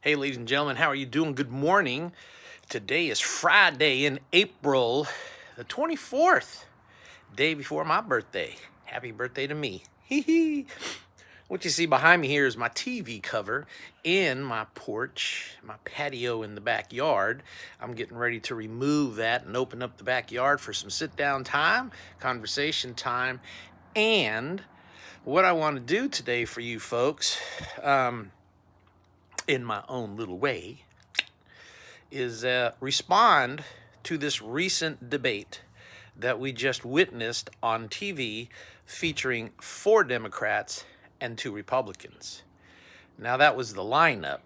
Hey, ladies and gentlemen, how are you doing? Good morning. Today is Friday in April the 24th, day before my birthday. Happy birthday to me. Hee hee. What you see behind me here is my TV cover in my porch, my patio in the backyard. I'm getting ready to remove that and open up the backyard for some sit-down time, conversation time, and what I want to do today for you folks, in my own little way, is respond to this recent debate that we just witnessed on TV featuring 4 Democrats and 2 Republicans. Now that was the lineup.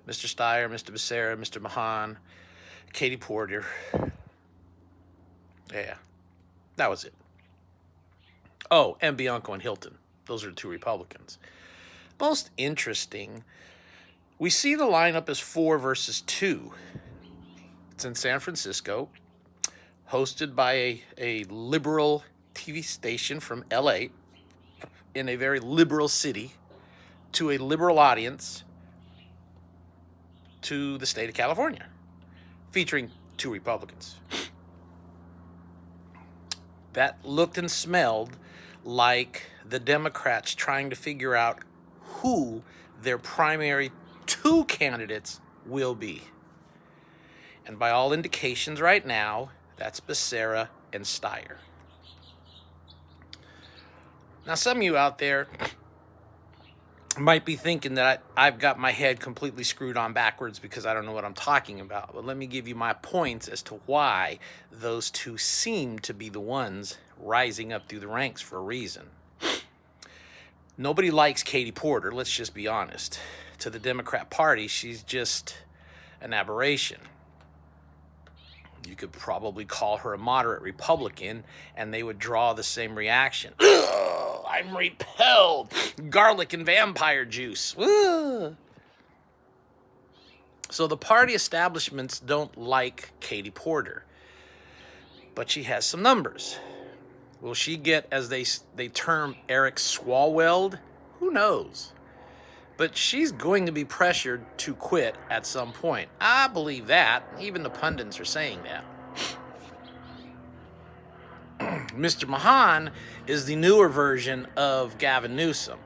Mr. Steyer, Mr. Beccera, Mr. Mahan, Katie Porter. Yeah, that was it. Oh, and Bianco and Hilton. Those are the 2 Republicans. Most interesting, we see the lineup as 4 versus 2. It's in San Francisco, hosted by a liberal TV station from LA, in a very liberal city, to a liberal audience, to the state of California, featuring 2 Republicans. That looked and smelled like the Democrats trying to figure out who their primary 2 candidates will be. And by all indications right now, that's Beccera and Steyer. Now, some of you out there might be thinking that I've got my head completely screwed on backwards because I don't know what I'm talking about. But let me give you my points as to why those 2 seem to be the ones rising up through the ranks for a reason. Nobody likes Katie Porter, let's just be honest. To the Democrat Party, she's just an aberration. You could probably call her a moderate Republican, and they would draw the same reaction. Ugh, I'm repelled. Garlic and vampire juice. Ugh. So the party establishments don't like Katie Porter, but she has some numbers. Will she get, as they term, Eric Swalwelled? Who knows? But she's going to be pressured to quit at some point. I believe that. Even the pundits are saying that. Mr. Mahan is the newer version of Gavin Newsom.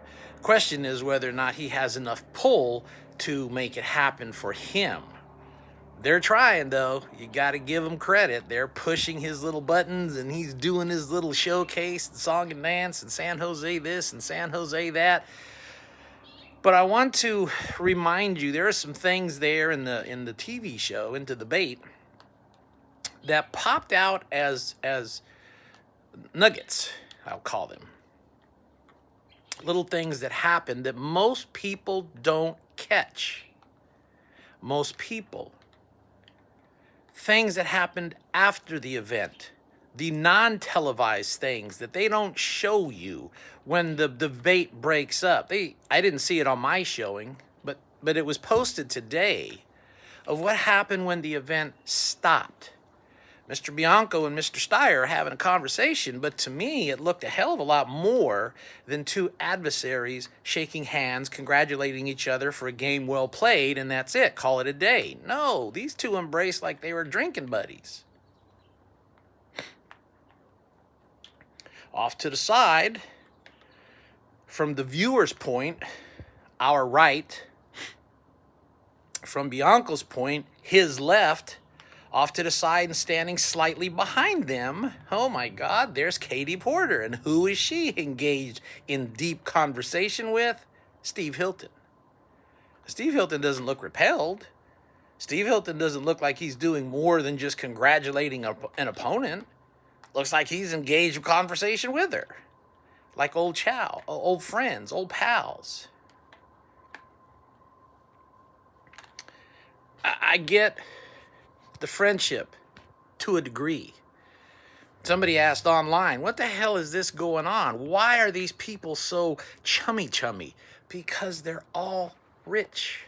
Question is whether or not he has enough pull to make it happen for him. They're trying, though. You got to give them credit. They're pushing his little buttons, and he's doing his little showcase, and song and dance, and San Jose this and San Jose that. But I want to remind you, there are some things there in the TV show, in the debate, that popped out as nuggets, I'll call them. Little things that happened that most people don't catch. Most people. Things that happened after the event. The non-televised things that they don't show you when the debate breaks up. I didn't see it on my showing, but it was posted today of what happened when the event stopped. Mr. Bianco and Mr. Steyer are having a conversation, but to me it looked a hell of a lot more than 2 adversaries shaking hands, congratulating each other for a game well played, and that's it, call it a day. No, these 2 embraced like they were drinking buddies. Off to the side, from the viewer's point, our right, from Bianco's point, his left, off to the side and standing slightly behind them, oh my God, there's Katie Porter. And who is she engaged in deep conversation with? Steve Hilton. Steve Hilton doesn't look repelled. Steve Hilton doesn't look like he's doing more than just congratulating an opponent. Looks like he's engaged in conversation with her. Like old chow, old friends, old pals. I get the friendship to a degree. Somebody asked online, what the hell is this going on? Why are these people so chummy? Because they're all rich.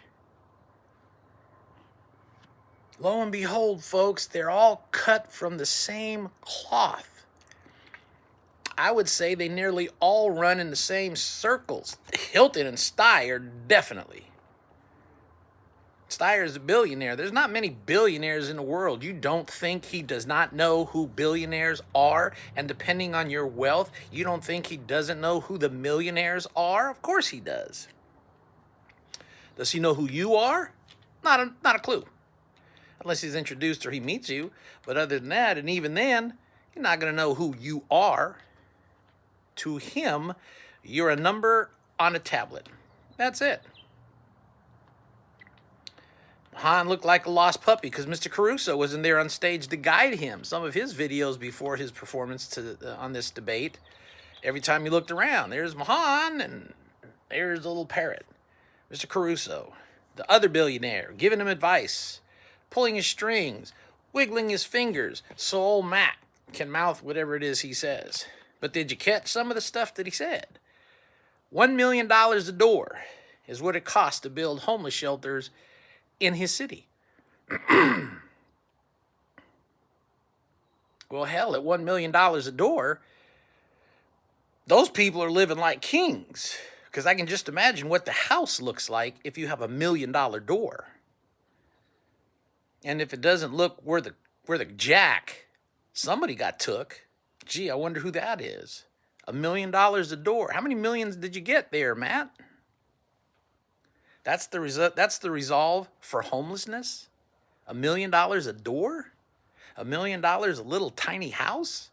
Lo and behold, folks, they're all cut from the same cloth. I would say they nearly all run in the same circles. Hilton and Steyer, definitely. Steyer is a billionaire. There's not many billionaires in the world. You don't think he does not know who billionaires are? And depending on your wealth, you don't think he doesn't know who the millionaires are? Of course he does. Does he know who you are? Not a clue. Unless he's introduced or he meets you. But other than that, and even then, you're not going to know who you are. To him, you're a number on a tablet. That's it. Mahan looked like a lost puppy because Mr. Caruso wasn't there on stage to guide him. Some of his videos before his performance on this debate, every time you looked around, there's Mahan and there's the little parrot. Mr. Caruso, the other billionaire, giving him advice, pulling his strings, wiggling his fingers so old Matt can mouth whatever it is he says. But did you catch some of the stuff that he said? $1 million a door is what it costs to build homeless shelters in his city. Well, hell, at $1 million a door, those people are living like kings. Because I can just imagine what the house looks like if you have $1 million door. And if it doesn't look where the jack, somebody got took. Gee, I wonder who that is. $1 million a door. How many millions did you get there, Matt? That's the resolve for homelessness? $1 million a door? $1 million a little tiny house?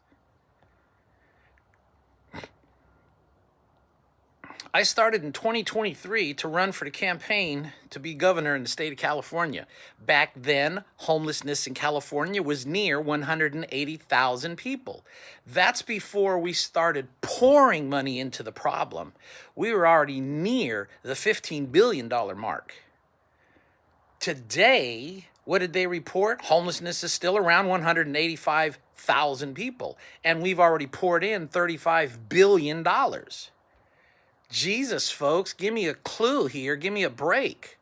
I started in 2023 to run for the campaign to be governor in the state of California. Back then, homelessness in California was near 180,000 people. That's before we started pouring money into the problem. We were already near the $15 billion mark. Today, what did they report? Homelessness is still around 185,000 people, and we've already poured in $35 billion. Jesus, folks, give me a clue here. Give me a break.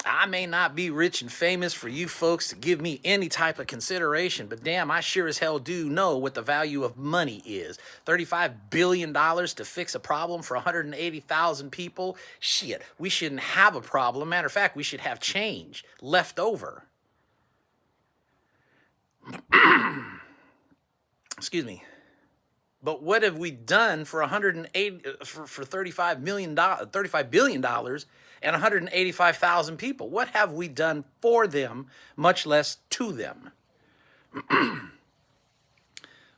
I may not be rich and famous for you folks to give me any type of consideration, but damn, I sure as hell do know what the value of money is. $35 billion to fix a problem for 180,000 people? Shit, we shouldn't have a problem. Matter of fact, we should have change left over. Excuse me. But what have we done for $35 billion and 185,000 people? What have we done for them, much less to them?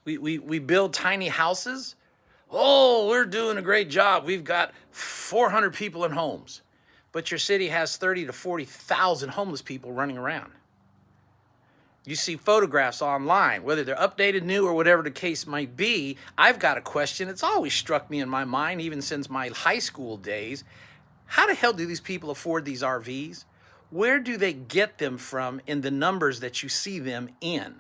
we build tiny houses. Oh, we're doing a great job. We've got 400 people in homes. But your city has 30 to 40,000 homeless people running around. You see photographs online, whether they're updated, new, or whatever the case might be. I've got a question. It's always struck me in my mind, even since my high school days. How the hell do these people afford these RVs? Where do they get them from in the numbers that you see them in?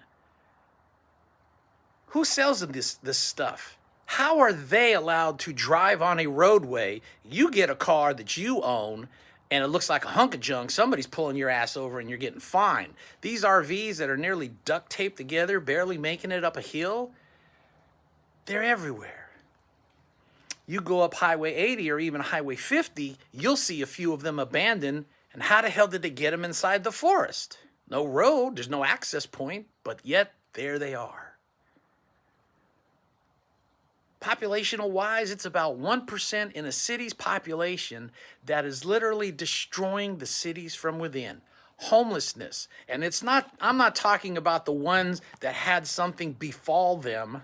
Who sells them this stuff? How are they allowed to drive on a roadway? You get a car that you own, and it looks like a hunk of junk. Somebody's pulling your ass over and you're getting fined. These RVs that are nearly duct taped together, barely making it up a hill, they're everywhere. You go up Highway 80 or even Highway 50, you'll see a few of them abandoned. And how the hell did they get them inside the forest? No road, there's no access point, but yet there they are. Populational-wise, it's about 1% in a city's population that is literally destroying the cities from within. Homelessness. And I'm not talking about the ones that had something befall them,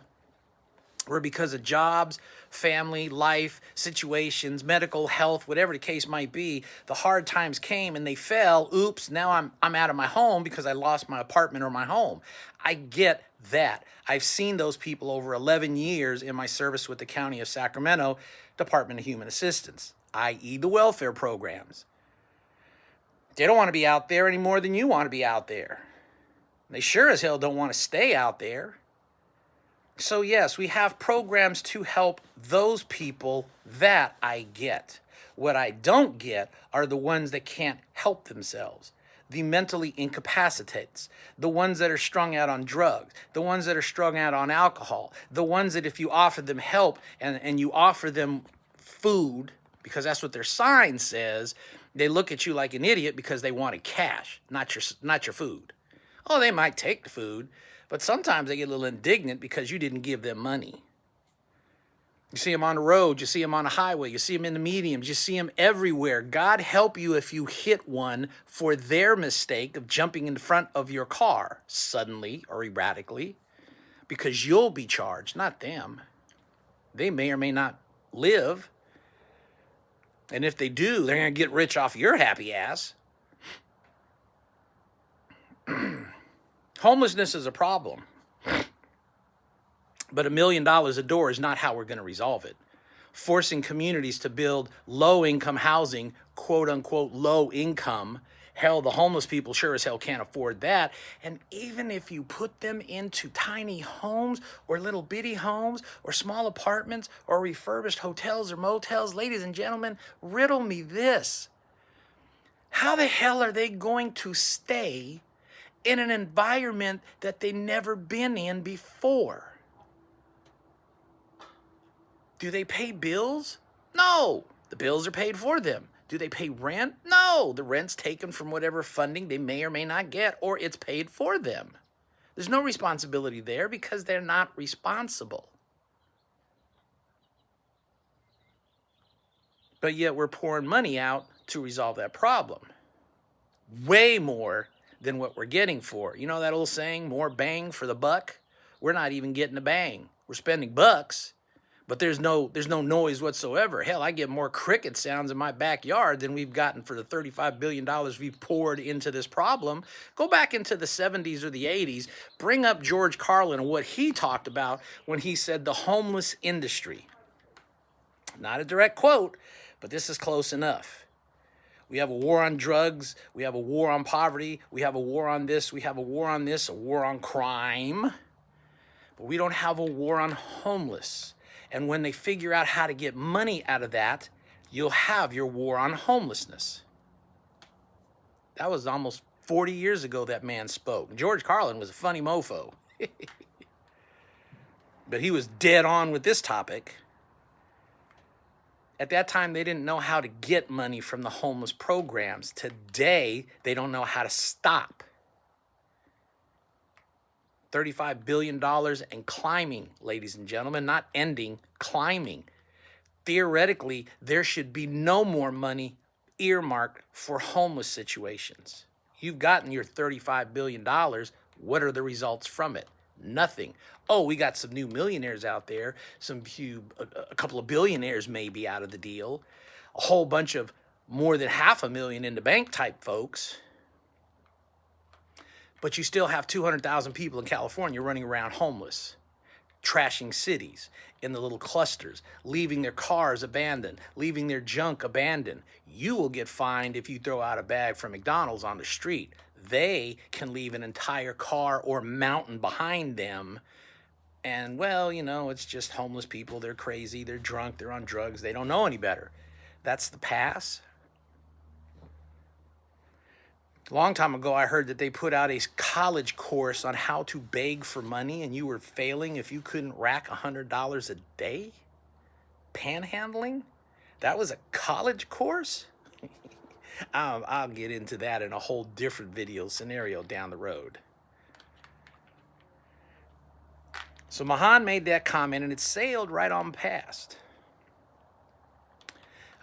or because of jobs, family, life, situations, medical, health, whatever the case might be, the hard times came and they fell. Oops, now I'm out of my home because I lost my apartment or my home. I get that. I've seen those people over 11 years in my service with the County of Sacramento Department of Human Assistance, i.e. the welfare programs. They don't want to be out there any more than you want to be out there. They sure as hell don't want to stay out there. So yes, we have programs to help those people. That I get. What I don't get are the ones that can't help themselves. The mentally incapacitates, the ones that are strung out on drugs, the ones that are strung out on alcohol, the ones that if you offer them help and you offer them food, because that's what their sign says, They look at you like an idiot because they wanted cash, not your food. Oh, they might take the food, but sometimes they get a little indignant because you didn't give them money. You see them on the road, you see them on the highway, you see them in the mediums, you see them everywhere. God help you if you hit one for their mistake of jumping in front of your car suddenly or erratically, because you'll be charged, not them. They may or may not live. And if they do, they're going to get rich off your happy ass. Homelessness is a problem. But $1 million a door is not how we're going to resolve it. Forcing communities to build low-income housing, quote-unquote low-income, hell, the homeless people sure as hell can't afford that. And even if you put them into tiny homes or little bitty homes or small apartments or refurbished hotels or motels, ladies and gentlemen, riddle me this. How the hell are they going to stay in an environment that they've never been in before? Do they pay bills? No, the bills are paid for them. Do they pay rent? No, the rent's taken from whatever funding they may or may not get, or it's paid for them. There's no responsibility there because they're not responsible. But yet we're pouring money out to resolve that problem. Way more than what we're getting for. You know that old saying, more bang for the buck? We're not even getting a bang. We're spending bucks. But there's no noise whatsoever. Hell, I get more cricket sounds in my backyard than we've gotten for the $35 billion we've poured into this problem. Go back into the 70s or the 80s. Bring up George Carlin and what he talked about when he said the homeless industry. Not a direct quote, but this is close enough. We have a war on drugs. We have a war on poverty. We have a war on this. We have a war on this, a war on crime. But we don't have a war on homeless. And when they figure out how to get money out of that, you'll have your war on homelessness. That was almost 40 years ago that man spoke. George Carlin was a funny mofo. But he was dead on with this topic. At that time, they didn't know how to get money from the homeless programs. Today, they don't know how to stop. $35 billion and climbing, ladies and gentlemen, not ending, climbing. Theoretically, there should be no more money earmarked for homeless situations. You've gotten your $35 billion. What are the results from it? Nothing. Oh, we got some new millionaires out there, a couple of billionaires maybe out of the deal, a whole bunch of more than 500,000 in the bank type folks. But you still have 200,000 people in California running around homeless, trashing cities in the little clusters, leaving their cars abandoned, leaving their junk abandoned. You will get fined if you throw out a bag from McDonald's on the street. They can leave an entire car or mountain behind them. And, well, you know, it's just homeless people. They're crazy. They're drunk. They're on drugs. They don't know any better. That's the pass. A long time ago, I heard that they put out a college course on how to beg for money, and you were failing if you couldn't rack $100 a day? Panhandling? That was a college course? I'll get into that in a whole different video scenario down the road. So Mahan made that comment, and it sailed right on past.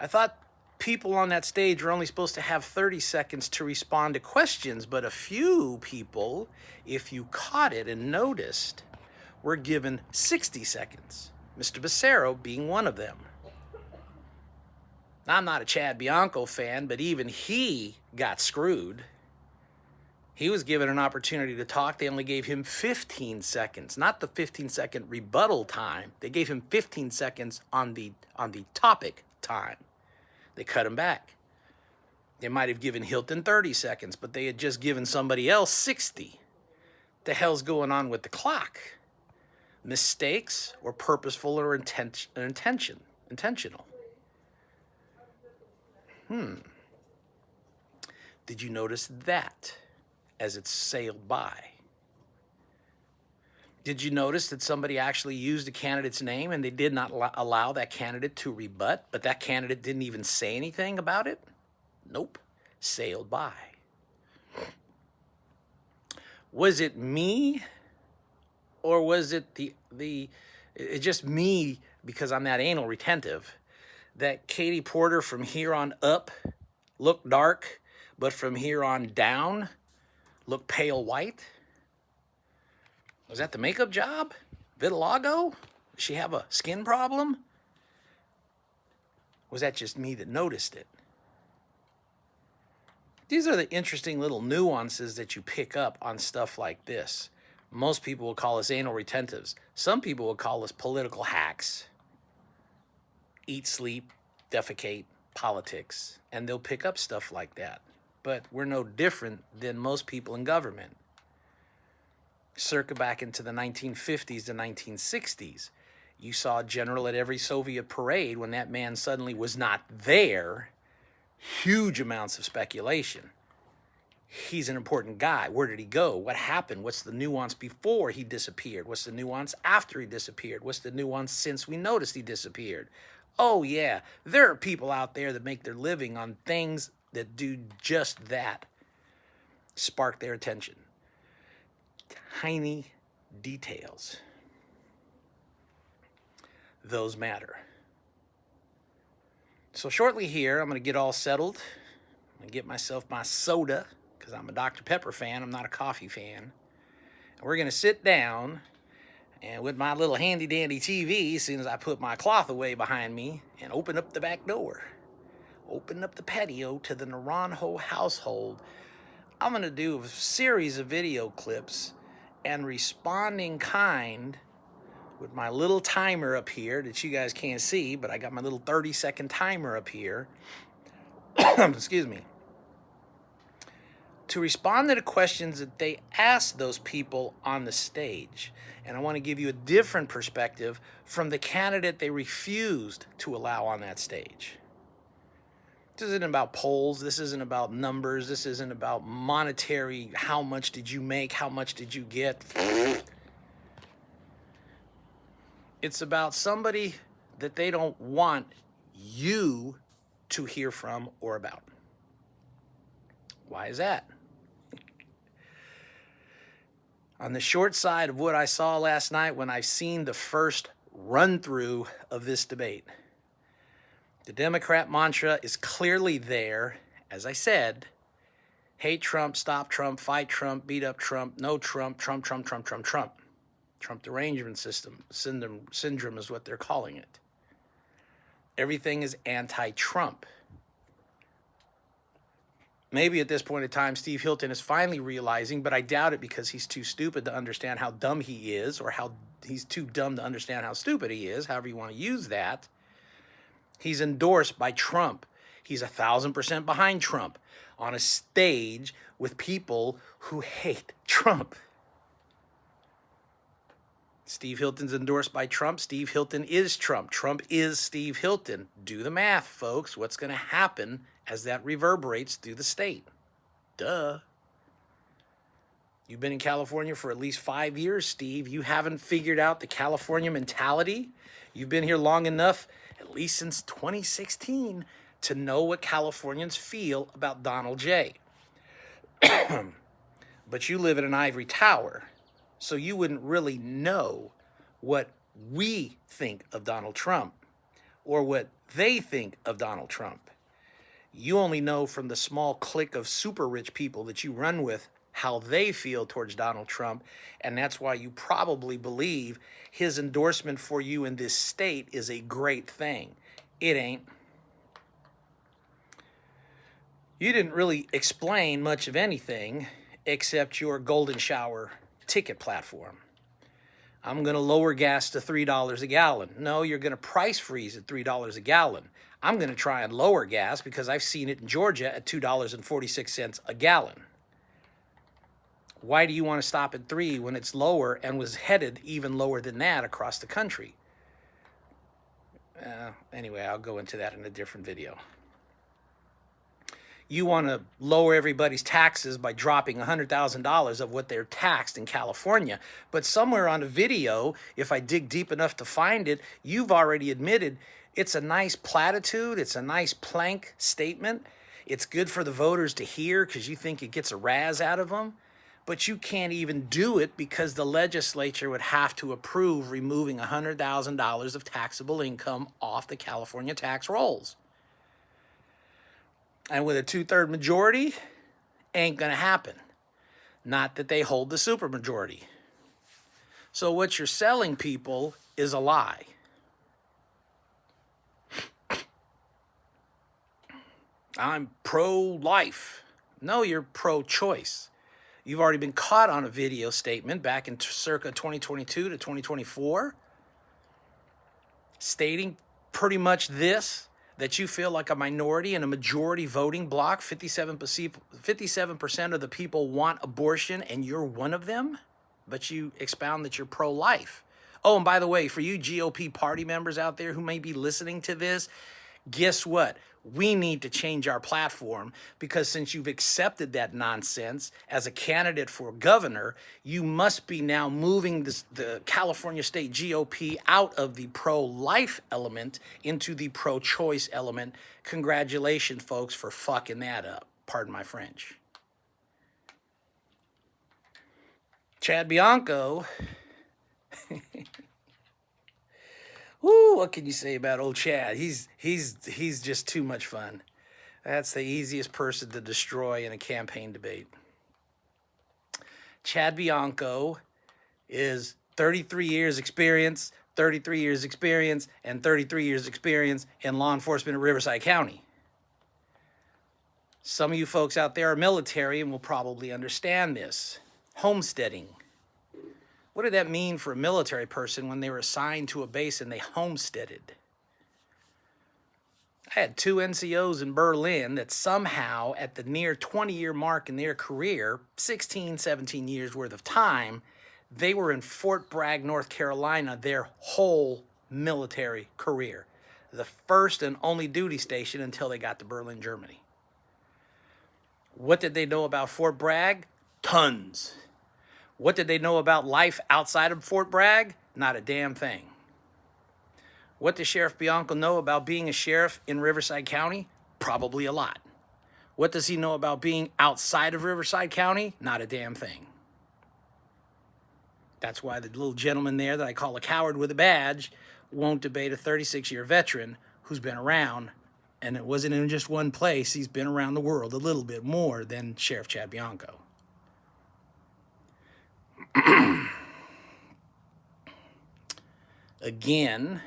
I thought people on that stage were only supposed to have 30 seconds to respond to questions, but a few people, if you caught it and noticed, were given 60 seconds, Mr. Beccera being one of them. I'm not a Chad Bianco fan, but even he got screwed. He was given an opportunity to talk. They only gave him 15 seconds, not the 15-second rebuttal time. They gave him 15 seconds on the topic time. They cut him back. They might have given Hilton 30 seconds, but they had just given somebody else 60. The hell's going on with the clock? Mistakes or purposeful or intentional? Did you notice that as it sailed by? Did you notice that somebody actually used a candidate's name and they did not allow that candidate to rebut, but that candidate didn't even say anything about it? Nope, sailed by. Was it me, or was it it's just me because I'm that anal retentive, that Katie Porter from here on up looked dark, but from here on down looked pale white? Was that the makeup job? Vitiligo? Does she have a skin problem? Was that just me that noticed it? These are the interesting little nuances that you pick up on stuff like this. Most people will call us anal retentives. Some people will call us political hacks. Eat, sleep, defecate, politics. And they'll pick up stuff like that. But we're no different than most people in government. Circa back into the 1950s to 1960s, you saw a general at every Soviet parade. When that man suddenly was not there, huge amounts of speculation. He's an important guy. Where did he go? What happened? What's the nuance before he disappeared? What's the nuance after he disappeared? What's the nuance since we noticed he disappeared? Oh yeah, there are people out there that make their living on things that do just that. Spark their attention. Tiny details. Those matter. So shortly here, I'm going to get all settled. I'm going to get myself my soda, because I'm a Dr. Pepper fan. I'm not a coffee fan. And we're going to sit down, and with my little handy-dandy TV, as soon as I put my cloth away behind me, and open up the back door, open up the patio to the Naranjo household, I'm going to do a series of video clips and respond in kind with my little timer up here that you guys can't see, but I got my little 30-second timer up here. Excuse me. To respond to the questions that they asked those people on the stage. And I want to give you a different perspective from the candidate they refused to allow on that stage. This isn't about polls. This isn't about numbers. This isn't about monetary. How much did you make? How much did you get? It's about somebody that they don't want you to hear from or about. Why is that? On the short side of what I saw last night when I've seen the first run-through of this debate, the Democrat mantra is clearly there. As I said, hate Trump, stop Trump, fight Trump, beat up Trump, no Trump, Trump, Trump, Trump, Trump, Trump. Trump derangement syndrome is what they're calling it. Everything is anti-Trump. Maybe at this point in time, Steve Hilton is finally realizing, but I doubt it because he's too stupid to understand how dumb he is, or how he's too dumb to understand how stupid he is, however you want to use that. He's endorsed by Trump. He's 1,000% behind Trump on a stage with people who hate Trump. Steve Hilton's endorsed by Trump. Steve Hilton is Trump. Trump is Steve Hilton. Do the math, folks. What's going to happen as that reverberates through the state? Duh. You've been in California for at least 5 years, Steve. You haven't figured out the California mentality? You've been here long enough, at least since 2016, to know what Californians feel about Donald J. But you live in an ivory tower, so you wouldn't really know what we think of Donald Trump or what they think of Donald Trump. You only know from the small clique of super rich people that you run with how they feel towards Donald Trump, and that's why you probably believe his endorsement for you in this state is a great thing. It ain't. You didn't really explain much of anything except your golden shower ticket platform. I'm going to lower gas to $3 a gallon. No, you're going to price freeze at $3 a gallon. I'm going to try and lower gas because I've seen it in Georgia at $2.46 a gallon. Why do you want to stop at $3 when it's lower and was headed even lower than that across the country? Anyway, I'll go into that in a different video. You want to lower everybody's taxes by dropping $100,000 of what they're taxed in California. But somewhere on the video, if I dig deep enough to find it, you've already admitted it's a nice platitude, it's a nice plank statement. It's good for the voters to hear because you think it gets a razz out of them, but you can't even do it because the legislature would have to approve removing $100,000 of taxable income off the California tax rolls. And with a 2/3 majority, ain't gonna happen. Not that they hold the supermajority. So what you're selling people is a lie. I'm pro-life. No, you're pro-choice. You've already been caught on a video statement back in circa 2022 to 2024 stating pretty much this, that you feel like a minority in a majority voting bloc, 57% of the people want abortion and you're one of them, but you expound that you're pro-life. Oh, and by the way, for you GOP party members out there who may be listening to this, guess what? We need to change our platform because since you've accepted that nonsense as a candidate for governor, you must be now moving the California State GOP out of the pro-life element into the pro-choice element. Congratulations, folks, for fucking that up. Pardon my French. Chad Bianco. Woo, what can you say about old Chad? He's just too much fun. That's the easiest person to destroy in a campaign debate. Chad Bianco is 33 years experience, 33 years experience, and 33 years experience in law enforcement in Riverside County. Some of you folks out there are military and will probably understand this. Homesteading. What did that mean for a military person when they were assigned to a base and they homesteaded? I had 2 NCOs in Berlin that somehow at the near 20-year mark in their career, 16, 17 years worth of time, they were in Fort Bragg, North Carolina, their whole military career. The first and only duty station until they got to Berlin, Germany. What did they know about Fort Bragg? Tons. What did they know about life outside of Fort Bragg? Not a damn thing. What does Sheriff Bianco know about being a sheriff in Riverside County? Probably a lot. What does he know about being outside of Riverside County? Not a damn thing. That's why the little gentleman there that I call a coward with a badge won't debate a 36-year veteran who's been around, and it wasn't in just one place. He's been around the world a little bit more than Sheriff Chad Bianco. Again,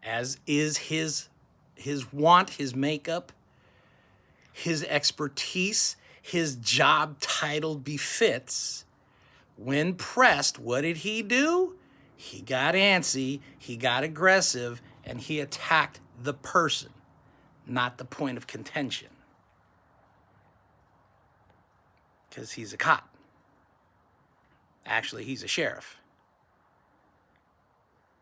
as is his want, his makeup, his expertise, his job title befits, when pressed, what did he do? He got antsy, he got aggressive, and he attacked the person, not the point of contention. Because he's a cop. Actually, he's a sheriff.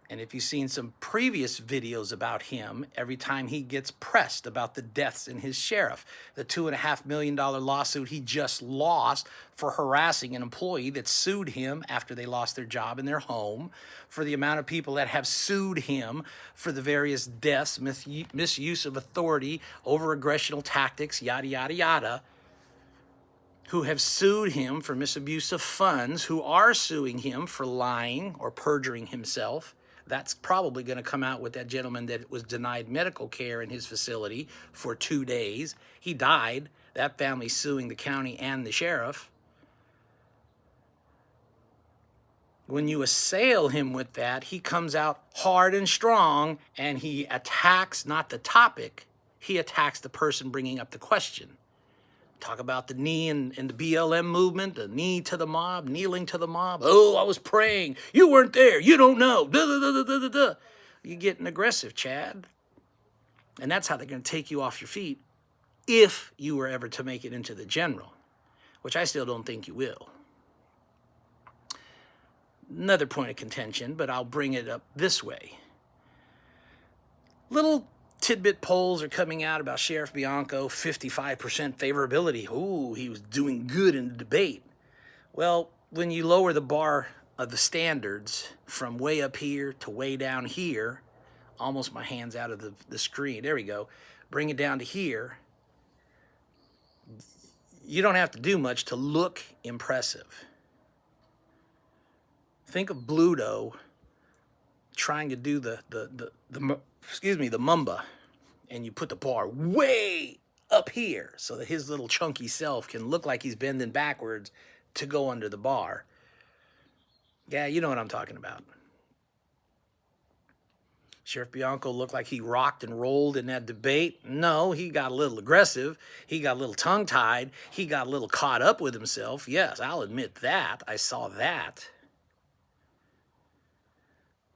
And if you've seen some previous videos about him, every time he gets pressed about the deaths in his sheriff, the $2.5 million lawsuit he just lost for harassing an employee that sued him after they lost their job in their home, for the amount of people that have sued him for the various deaths, misuse of authority, over-aggressional tactics, yada, yada, yada, who have sued him for misabuse of funds, who are suing him for lying or perjuring himself. That's probably going to come out with that gentleman that was denied medical care in his facility for 2 days. He died. That family's suing the county and the sheriff. When you assail him with that, he comes out hard and strong, and he attacks not the topic, he attacks the person bringing up the question. Talk about the knee in the BLM movement, the knee to the mob, kneeling to the mob. Oh, I was praying. You weren't there. You don't know. Duh, duh, duh, duh, duh, duh. You're getting aggressive, Chad. And that's how they're going to take you off your feet if you were ever to make it into the general, which I still don't think you will. Another point of contention, but I'll bring it up this way. Little tidbit polls are coming out about Sheriff Bianco, 55% favorability. Ooh, he was doing good in the debate. Well, when you lower the bar of the standards from way up here to way down here, almost my hand's out of the screen. There we go. Bring it down to here. You don't have to do much to look impressive. Think of Bluto trying to do the mumba, and you put the bar way up here so that his little chunky self can look like he's bending backwards to go under the bar. Yeah, you know what I'm talking about. Sheriff Bianco looked like he rocked and rolled in that debate. No, he got a little aggressive. He got a little tongue-tied. He got a little caught up with himself. Yes, I'll admit that. I saw that.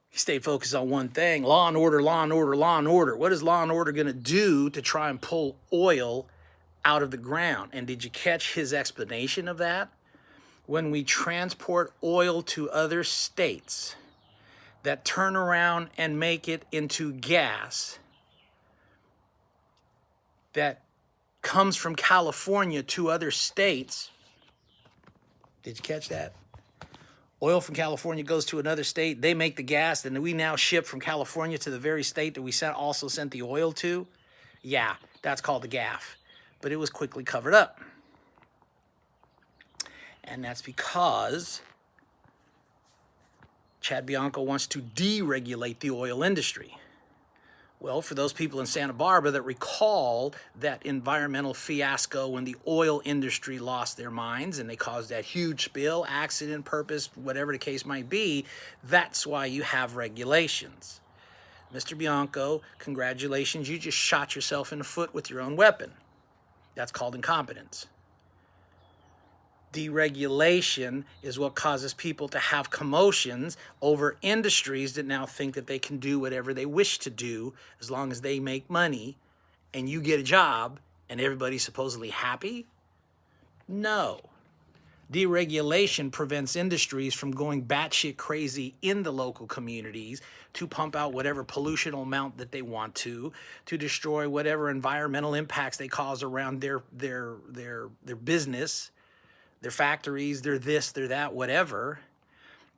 He stayed focused on one thing: law and order, law and order, law and order. What is law and order going to do to try and pull oil out of the ground? And did you catch his explanation of that? When we transport oil to other states that turn around and make it into gas that comes from California to other states. Did you catch that? Oil from California goes to another state. They make the gas, and we now ship from California to the very state that we also sent the oil to. Yeah, that's called the gaff. But it was quickly covered up. And that's because Chad Bianco wants to deregulate the oil industry. Well, for those people in Santa Barbara that recall that environmental fiasco when the oil industry lost their minds and they caused that huge spill, accident, purpose, whatever the case might be, that's why you have regulations. Mr. Bianco, congratulations, you just shot yourself in the foot with your own weapon. That's called incompetence. Deregulation is what causes people to have commotions over industries that now think that they can do whatever they wish to do as long as they make money and you get a job and everybody's supposedly happy? No. Deregulation prevents industries from going batshit crazy in the local communities to pump out whatever pollution amount that they want to destroy whatever environmental impacts they cause around their business, their factories, their this, their that, whatever.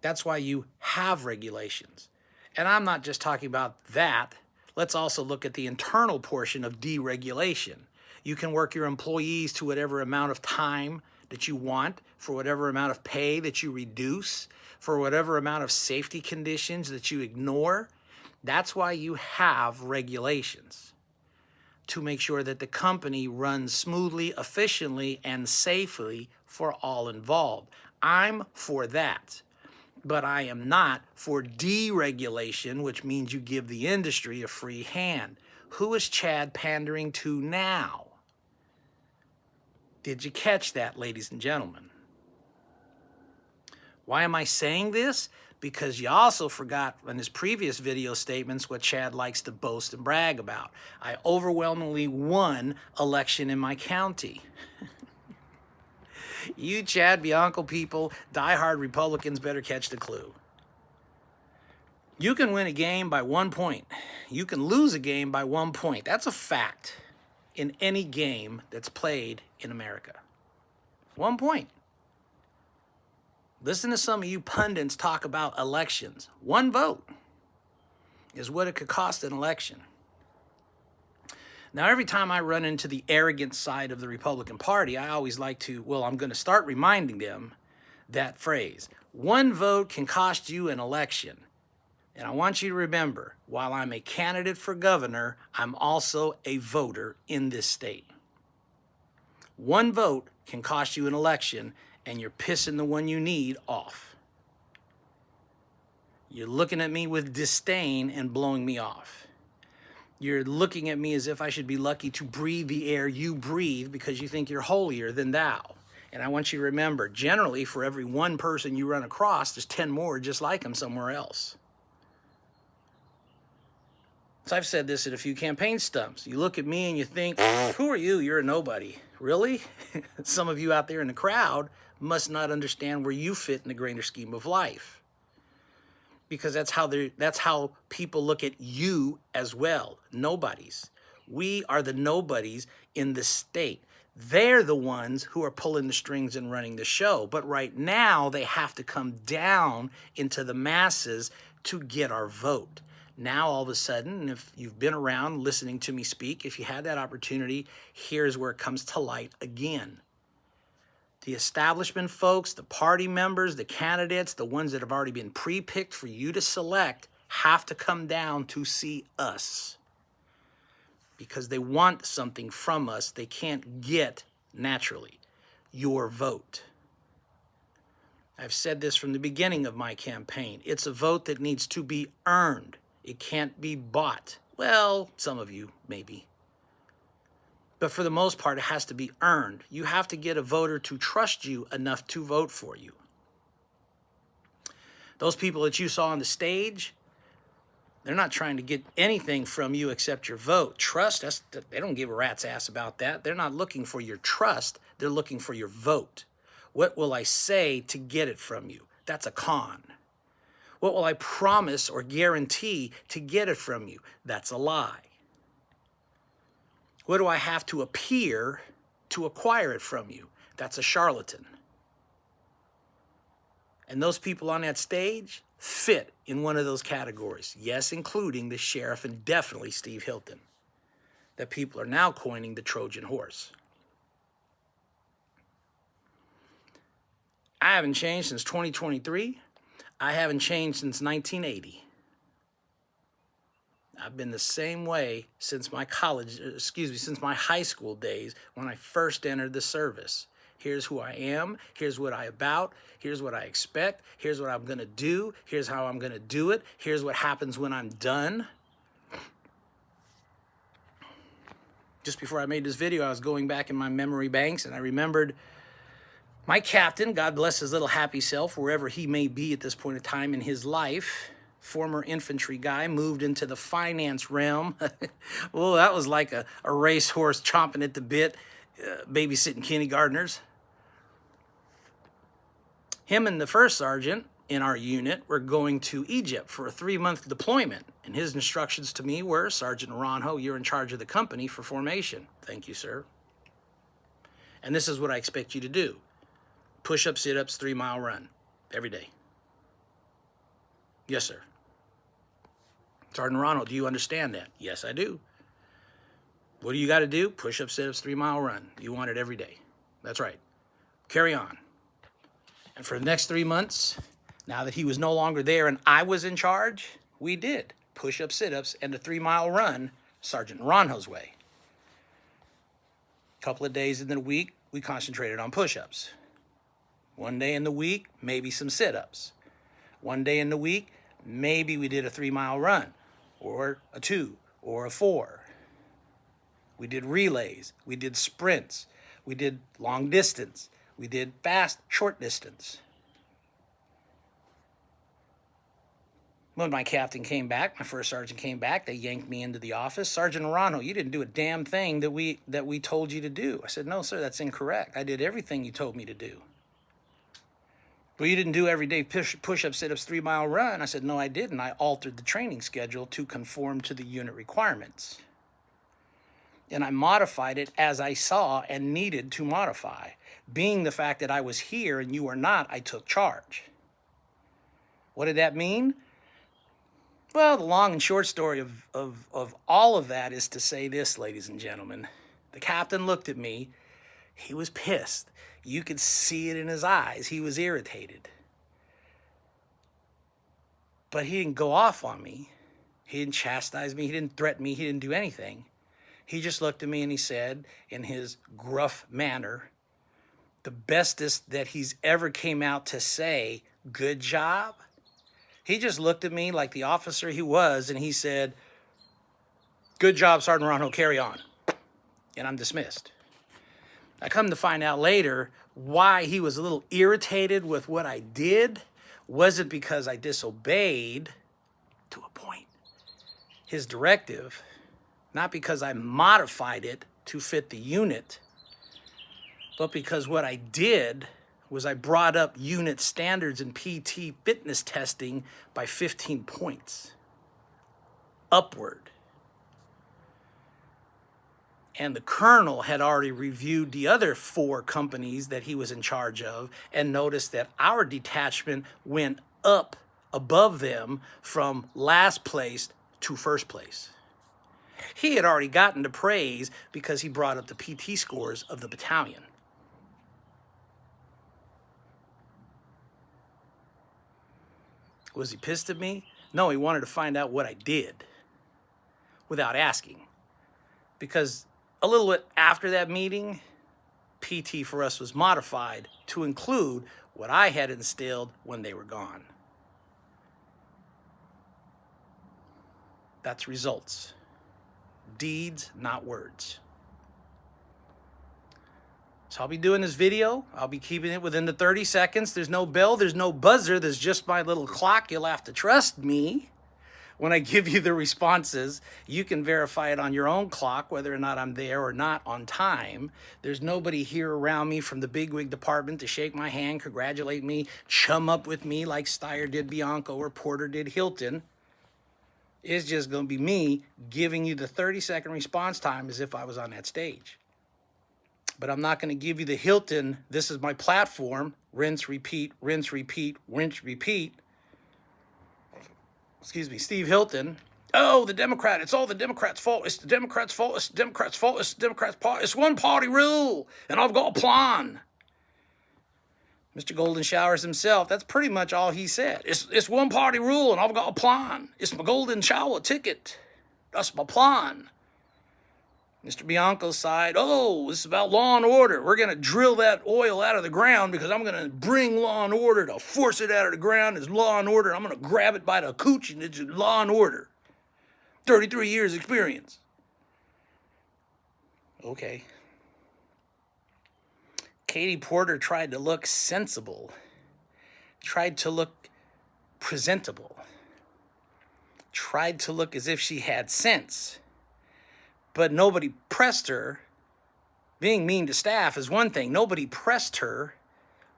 That's why you have regulations. And I'm not just talking about that. Let's also look at the internal portion of deregulation. You can work your employees to whatever amount of time that you want, for whatever amount of pay that you reduce, for whatever amount of safety conditions that you ignore. That's why you have regulations, to make sure that the company runs smoothly, efficiently, and safely for all involved. I'm for that, but I am not for deregulation, which means you give the industry a free hand. Who is Chad pandering to now? Did you catch that, ladies and gentlemen? Why am I saying this? Because you also forgot in his previous video statements what Chad likes to boast and brag about. I overwhelmingly won election in my county. You Chad Bianco people, diehard Republicans, better catch the clue. You can win a game by 1 point. You can lose a game by 1 point. That's a fact in any game that's played in America. 1 point. Listen to some of you pundits talk about elections. 1 vote is what it could cost an election. Now, every time I run into the arrogant side of the Republican Party, I always like to, I'm going to start reminding them that phrase. 1 vote can cost you an election. And I want you to remember, while I'm a candidate for governor, I'm also a voter in this state. 1 vote can cost you an election, and you're pissing the one you need off. You're looking at me with disdain and blowing me off. You're looking at me as if I should be lucky to breathe the air you breathe because you think you're holier than thou. And I want you to remember, generally, for every 1 person you run across, there's 10 more just like him somewhere else. So I've said this at a few campaign stumps. You look at me and you think, who are you? You're a nobody. Really? Some of you out there in the crowd must not understand where you fit in the greater scheme of life. Because that's how people look at you as well. Nobodies. We are the nobodies in the state. They're the ones who are pulling the strings and running the show. But right now, they have to come down into the masses to get our vote. Now, all of a sudden, if you've been around listening to me speak, if you had that opportunity, here's where it comes to light again. The establishment folks, the party members, the candidates, the ones that have already been pre-picked for you to select, have to come down to see us because they want something from us they can't get naturally, your vote. I've said this from the beginning of my campaign. It's a vote that needs to be earned. It can't be bought. Well, some of you, maybe. But for the most part, it has to be earned. You have to get a voter to trust you enough to vote for you. Those people that you saw on the stage, they're not trying to get anything from you except your vote. Trust, they don't give a rat's ass about that. They're not looking for your trust. They're looking for your vote. What will I say to get it from you? That's a con. What will I promise or guarantee to get it from you? That's a lie. What do I have to appear to acquire it from you? That's a charlatan. And those people on that stage fit in one of those categories. Yes, including the sheriff and definitely Steve Hilton, that people are now coining the Trojan horse. I haven't changed since 2023. I haven't changed since 1980. I've been the same way since my since my high school days when I first entered the service. Here's who I am. Here's what I'm about. Here's what I expect. Here's what I'm going to do. Here's how I'm going to do it. Here's what happens when I'm done. Just before I made this video, I was going back in my memory banks and I remembered my captain, God bless his little happy self, wherever he may be at this point in time in his life, former infantry guy, moved into the finance realm. Well, that was like a racehorse chomping at the bit, babysitting kindergartners. Him and the first sergeant in our unit were going to Egypt for a 3-month deployment. And his instructions to me were, Sergeant Aranjo, you're in charge of the company for formation. Thank you, sir. And this is what I expect you to do. Push-ups, sit-ups, 3-mile run every day. Yes, sir. Sergeant Ronald, do you understand that? Yes, I do. What do you got to do? Push-ups, sit-ups, 3-mile run. You want it every day. That's right. Carry on. And for the next 3 months, now that he was no longer there and I was in charge, we did push-ups, sit-ups, and a 3-mile run Sergeant Ronjo's way. A couple of days in the week, we concentrated on push-ups. One day in the week, maybe some sit-ups. One day in the week, maybe we did a 3-mile run, or a 2, or a 4. We did relays, we did sprints, we did long distance, we did fast, short distance. When my captain came back, my first sergeant came back, they yanked me into the office. Sergeant Arano, you didn't do a damn thing that we told you to do. I said, no, sir, that's incorrect. I did everything you told me to do. Well, you didn't do everyday push-ups, sit-ups, 3-mile run. I said, no, I didn't. I altered the training schedule to conform to the unit requirements. And I modified it as I saw and needed to modify. Being the fact that I was here and you were not, I took charge. What did that mean? Well, the long and short story of all of that is to say this, ladies and gentlemen. The captain looked at me. He was pissed. You could see it in his eyes. He was irritated. But he didn't go off on me. He didn't chastise me. He didn't threaten me. He didn't do anything. He just looked at me and he said, in his gruff manner, the bestest that he's ever came out to say, good job. He just looked at me like the officer he was and he said, good job, Sergeant Ronjo, carry on. And I'm dismissed. I come to find out later why he was a little irritated with what I did wasn't because I disobeyed, to a point, his directive, not because I modified it to fit the unit, but because what I did was I brought up unit standards and PT fitness testing by 15 points, upward. And the colonel had already reviewed the other 4 companies that he was in charge of and noticed that our detachment went up above them from last place to first place. He had already gotten the praise because he brought up the PT scores of the battalion. Was he pissed at me? No, he wanted to find out what I did without asking. Because a little bit after that meeting, PT for us was modified to include what I had instilled when they were gone. That's results. Deeds, not words. So I'll be doing this video. I'll be keeping it within the 30 seconds. There's no bell, there's no buzzer, there's just my little clock. You'll have to trust me. When I give you the responses, you can verify it on your own clock, whether or not I'm there or not on time. There's nobody here around me from the bigwig department to shake my hand, congratulate me, chum up with me like Steyer did Bianco or Porter did Hilton. It's just going to be me giving you the 30-second response time as if I was on that stage. But I'm not going to give you the Hilton, this is my platform, rinse, repeat, rinse, repeat, rinse, repeat. Excuse me, Steve Hilton. Oh, the Democrat, it's all the Democrats' fault. It's the Democrats' fault, it's the Democrats' fault, it's the Democrats' fault. It's one party rule, and I've got a plan. Mr. Golden Showers himself, that's pretty much all he said. It's one party rule, and I've got a plan. It's my golden shower ticket. That's my plan. Mr. Bianco's side, oh, this is about law and order. We're going to drill that oil out of the ground because I'm going to bring law and order to force it out of the ground. It's law and order. I'm going to grab it by the cooch and it's law and order. 33 years experience. Okay. Katie Porter tried to look sensible, tried to look presentable, tried to look as if she had sense. But nobody pressed her. Being mean to staff is one thing. Nobody pressed her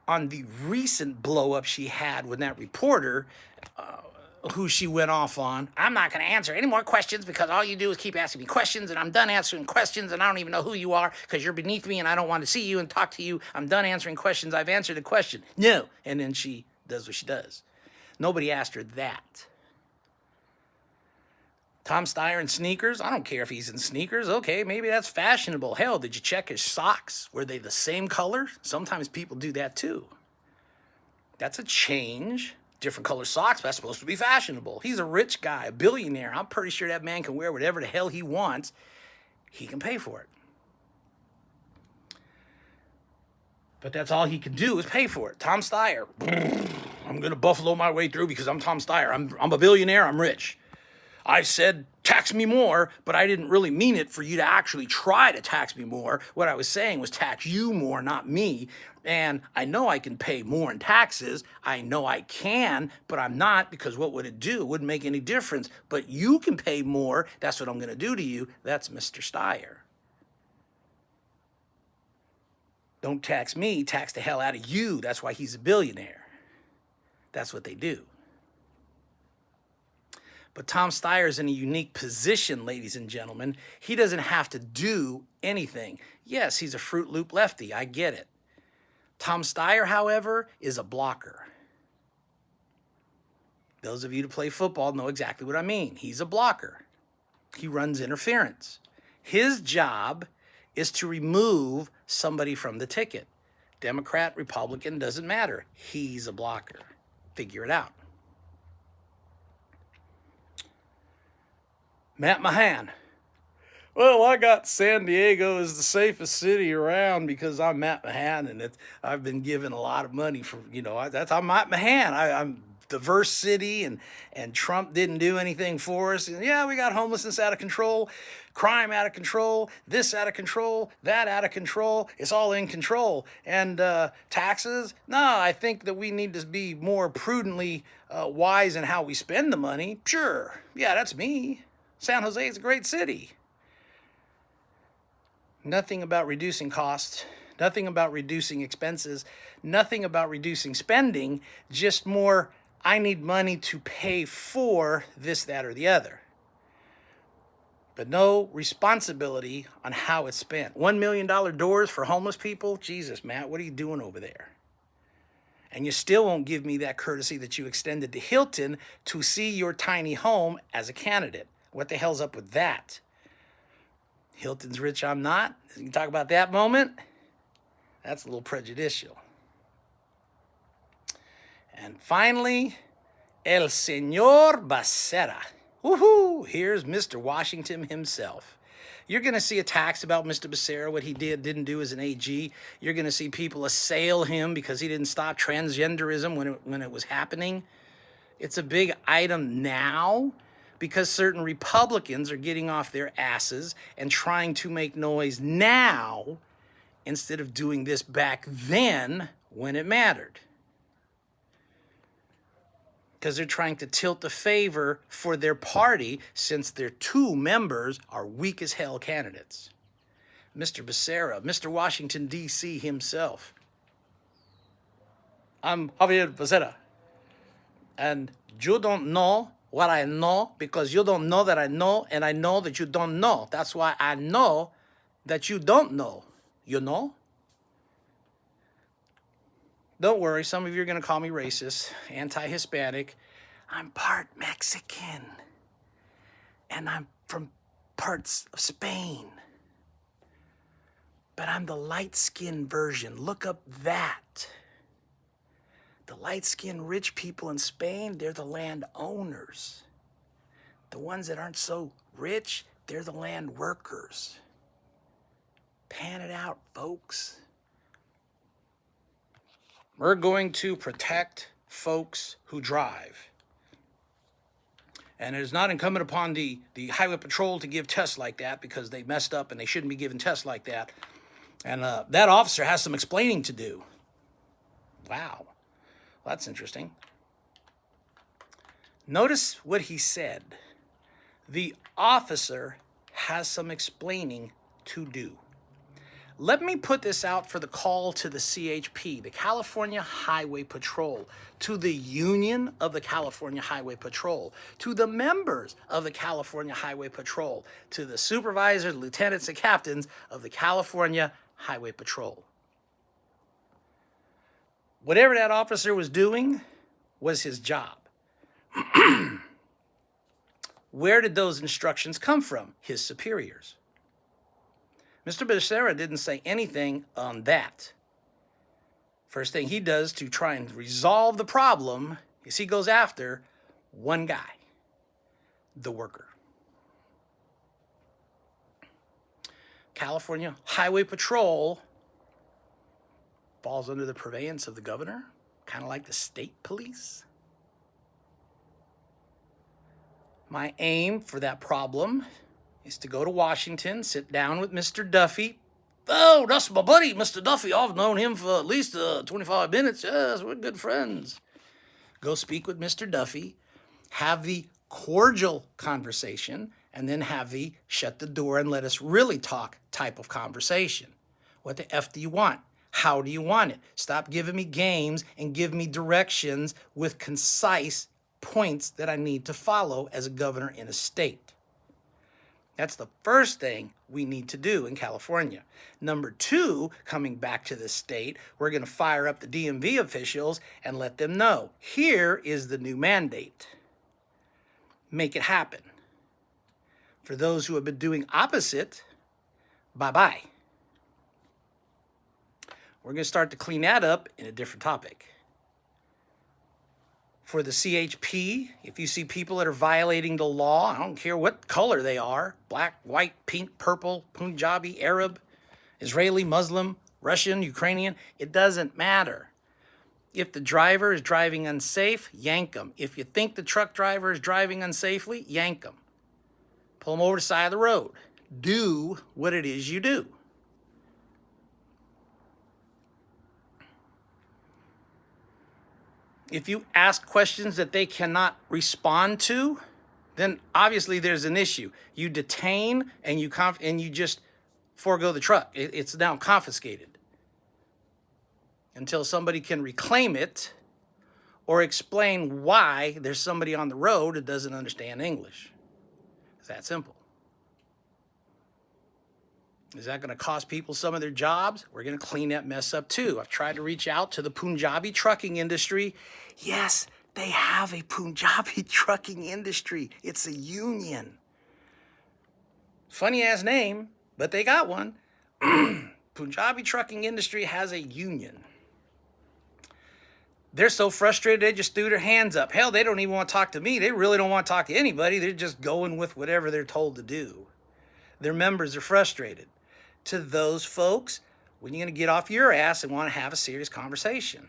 on the recent blow-up she had with that reporter who she went off on. I'm not going to answer any more questions because all you do is keep asking me questions, and I'm done answering questions, and I don't even know who you are because you're beneath me, and I don't want to see you and talk to you. I'm done answering questions. I've answered the question. No. And then she does what she does. Nobody asked her that. Tom Steyer in sneakers? I don't care if he's in sneakers. Okay, maybe that's fashionable. Hell, did you check his socks? Were they the same color? Sometimes people do that too. That's a change. Different color socks, that's supposed to be fashionable. He's a rich guy, a billionaire. I'm pretty sure that man can wear whatever the hell he wants. He can pay for it. But that's all he can do is pay for it. Tom Steyer. I'm going to buffalo my way through because I'm Tom Steyer. I'm a billionaire. I'm rich. I said, tax me more, but I didn't really mean it for you to actually try to tax me more. What I was saying was tax you more, not me. And I know I can pay more in taxes. I know I can, but I'm not because what would it do? It wouldn't make any difference. But you can pay more. That's what I'm going to do to you. That's Mr. Steyer. Don't tax me, tax the hell out of you. That's why he's a billionaire. That's what they do. But Tom Steyer's in a unique position, ladies and gentlemen. He doesn't have to do anything. Yes, he's a Fruit Loop lefty. I get it. Tom Steyer, however, is a blocker. Those of you who play football know exactly what I mean. He's a blocker. He runs interference. His job is to remove somebody from the ticket. Democrat, Republican, doesn't matter. He's a blocker. Figure it out. Matt Mahan. Well, I got San Diego as the safest city around because I'm Matt Mahan, and I've been given a lot of money for, I'm Matt Mahan. I'm diverse city, and Trump didn't do anything for us. And yeah, we got homelessness out of control, crime out of control, this out of control, that out of control. It's all in control. And taxes? No, I think that we need to be more prudently wise in how we spend the money. Sure. Yeah, that's me. San Jose is a great city. Nothing about reducing costs, nothing about reducing expenses, nothing about reducing spending, just more, I need money to pay for this, that, or the other. But no responsibility on how it's spent. $1 million doors for homeless people? Jesus, Matt, what are you doing over there? And you still won't give me that courtesy that you extended to Hilton to see your tiny home as a candidate. What the hell's up with that? Hilton's rich, I'm not. You can talk about that moment. That's a little prejudicial. And finally, El Señor Beccera. Woohoo! Here's Mr. Washington himself. You're going to see attacks about Mr. Beccera, what he didn't do as an AG. You're going to see people assail him because he didn't stop transgenderism when it was happening. It's a big item now because certain Republicans are getting off their asses and trying to make noise now instead of doing this back then when it mattered. Because they're trying to tilt the favor for their party since their two members are weak as hell candidates. Mr. Beccera, Mr. Washington, D.C. himself. I'm Javier Beccera. And you don't know what I know because you don't know that I know, and I know that you don't know. That's why I know that you don't know. You know? Don't worry, some of you are going to call me racist, anti-Hispanic. I'm part Mexican, and I'm from parts of Spain. But I'm the light-skinned version. Look up that. The light-skinned rich people in Spain, they're the landowners. The ones that aren't so rich, they're the land workers. Pan it out, folks. We're going to protect folks who drive. And it is not incumbent upon the highway patrol to give tests like that because they messed up and they shouldn't be given tests like that. And that officer has some explaining to do. Wow. Well, that's interesting. Notice what he said. The officer has some explaining to do. Let me put this out for the call to the CHP, the California Highway Patrol, to the Union of the California Highway Patrol, to the members of the California Highway Patrol, to the supervisors, lieutenants, and captains of the California Highway Patrol. Whatever that officer was doing was his job. Where did those instructions come from? His superiors. Mr. Beccera didn't say anything on that. First thing he does to try and resolve the problem is he goes after one guy, the worker. California Highway Patrol falls under the purveyance of the governor, kind of like the state police. My aim for that problem is to go to Washington, sit down with Mr. Duffy. Oh, that's my buddy, Mr. Duffy. I've known him for at least 25 minutes. Yes, we're good friends. Go speak with Mr. Duffy, have the cordial conversation, and then have the shut the door and let us really talk type of conversation. What the F do you want? How do you want it? Stop giving me games and give me directions with concise points that I need to follow as a governor in a state. That's the first thing we need to do in California. Number two, coming back to the state, we're going to fire up the DMV officials and let them know, here is the new mandate. Make it happen. For those who have been doing opposite, bye-bye. We're going to start to clean that up in a different topic. For the CHP, if you see people that are violating the law, I don't care what color they are, black, white, pink, purple, Punjabi, Arab, Israeli, Muslim, Russian, Ukrainian, it doesn't matter. If the driver is driving unsafe, yank them. If you think the truck driver is driving unsafely, yank them. Pull them over to the side of the road. Do what it is you do. If you ask questions that they cannot respond to, then obviously there's an issue. You detain and you just forego the truck. It's now confiscated until somebody can reclaim it or explain why there's somebody on the road that doesn't understand English. It's that simple. Is that going to cost people some of their jobs? We're going to clean that mess up too. I've tried to reach out to the Punjabi trucking industry. Yes, they have a Punjabi trucking industry. It's a union. Funny ass name, but they got one. Punjabi trucking industry has a union. They're so frustrated they just threw their hands up. Hell, they don't even want to talk to me. They really don't want to talk to anybody. They're just going with whatever they're told to do. Their members are frustrated. To those folks, when you're going to get off your ass and want to have a serious conversation.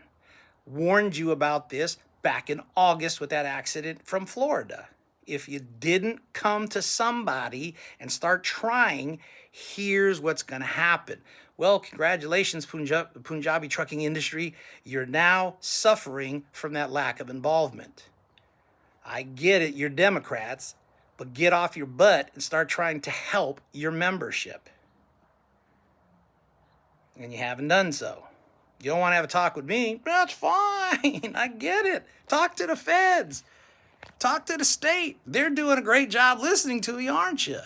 Warned you about this back in August with that accident from Florida. If you didn't come to somebody and start trying, here's what's going to happen. Well, congratulations, Punjabi trucking industry. You're now suffering from that lack of involvement. I get it, you're Democrats, but get off your butt and start trying to help your membership. And you haven't done so. You don't want to have a talk with me? That's fine. I get it. Talk to the feds. Talk to the state. They're doing a great job listening to you, aren't you?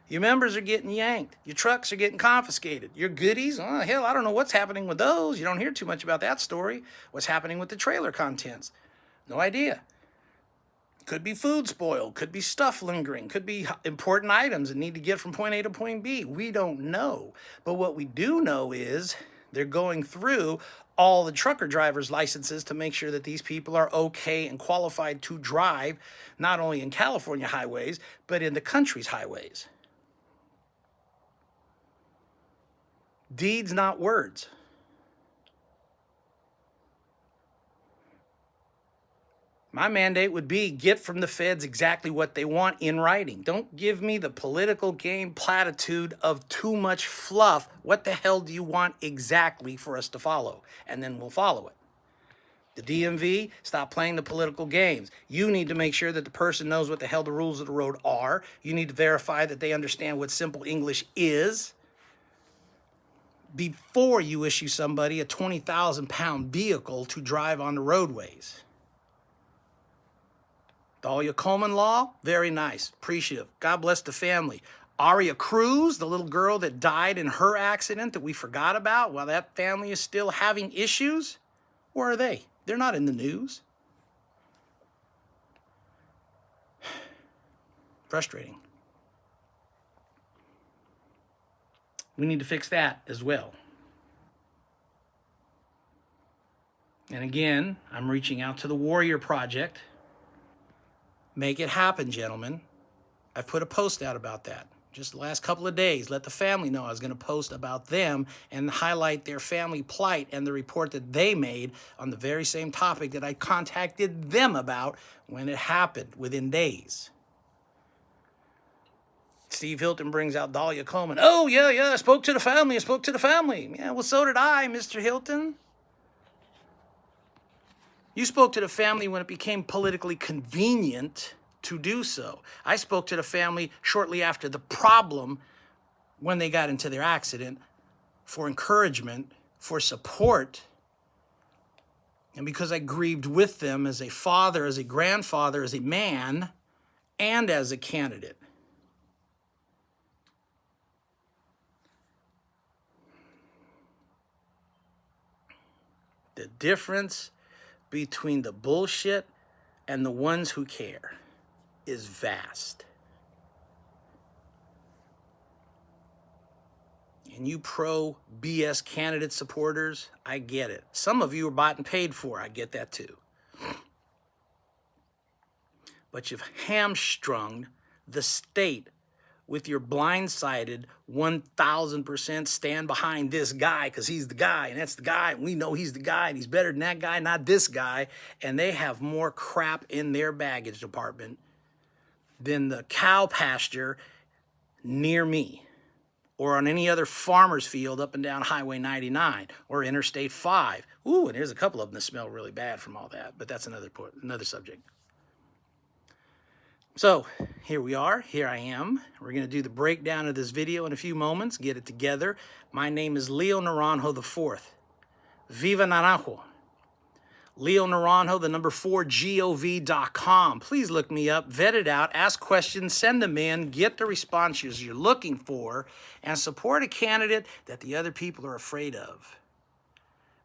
Your members are getting yanked. Your trucks are getting confiscated. Your goodies, oh, hell, I don't know what's happening with those. You don't hear too much about that story. What's happening with the trailer contents? No idea. Could be food spoiled. Could be stuff lingering. Could be important items that need to get from point A to point B. We don't know. But what we do know is they're going through all the trucker drivers' licenses to make sure that these people are okay and qualified to drive, not only in California highways, but in the country's highways. Deeds, not words. My mandate would be get from the feds exactly what they want in writing. Don't give me the political game platitude of too much fluff. What the hell do you want exactly for us to follow? And then we'll follow it. The DMV, stop playing the political games. You need to make sure that the person knows what the hell the rules of the road are. You need to verify that they understand what simple English is before you issue somebody a 20,000-pound vehicle to drive on the roadways. Dahlia Coleman law, very nice, appreciative. God bless the family. Aria Cruz, the little girl that died in her accident that we forgot about, while that family is still having issues, where are they? They're not in the news. Frustrating. We need to fix that as well. And again, I'm reaching out to the Warrior Project. Make it happen, gentlemen. I've put a post out about that. Just the last couple of days, let the family know I was going to post about them and highlight their family plight and the report that they made on the very same topic that I contacted them about when it happened within days. Steve Hilton brings out Dahlia Coleman. Oh, yeah, I spoke to the family. Yeah, well, so did I, Mr. Hilton. You spoke to the family when it became politically convenient to do so. I spoke to the family shortly after the problem when they got into their accident for encouragement, for support, and because I grieved with them as a father, as a grandfather, as a man, and as a candidate. The difference between the bullshit and the ones who care is vast. And you pro BS candidate supporters, I get it. Some of you are bought and paid for, I get that too. But you've hamstrung the state with your blindsided 1,000% stand behind this guy because he's the guy and that's the guy and we know he's the guy and he's better than that guy, not this guy. And they have more crap in their baggage department than the cow pasture near me or on any other farmer's field up and down Highway 99 or Interstate 5. Ooh, and there's a couple of them that smell really bad from all that, but that's another subject. So here we are, here I am. We're going to do the breakdown of this video in a few moments, get it together. My name is Leo Naranjo IV. Viva Naranjo. Leo Naranjo, the number 4gov.com. Please look me up, vet it out, ask questions, send them in, get the responses you're looking for, and support a candidate that the other people are afraid of.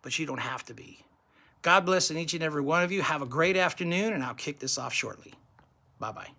But you don't have to be. God bless each and every one of you. Have a great afternoon, and I'll kick this off shortly. Bye-bye.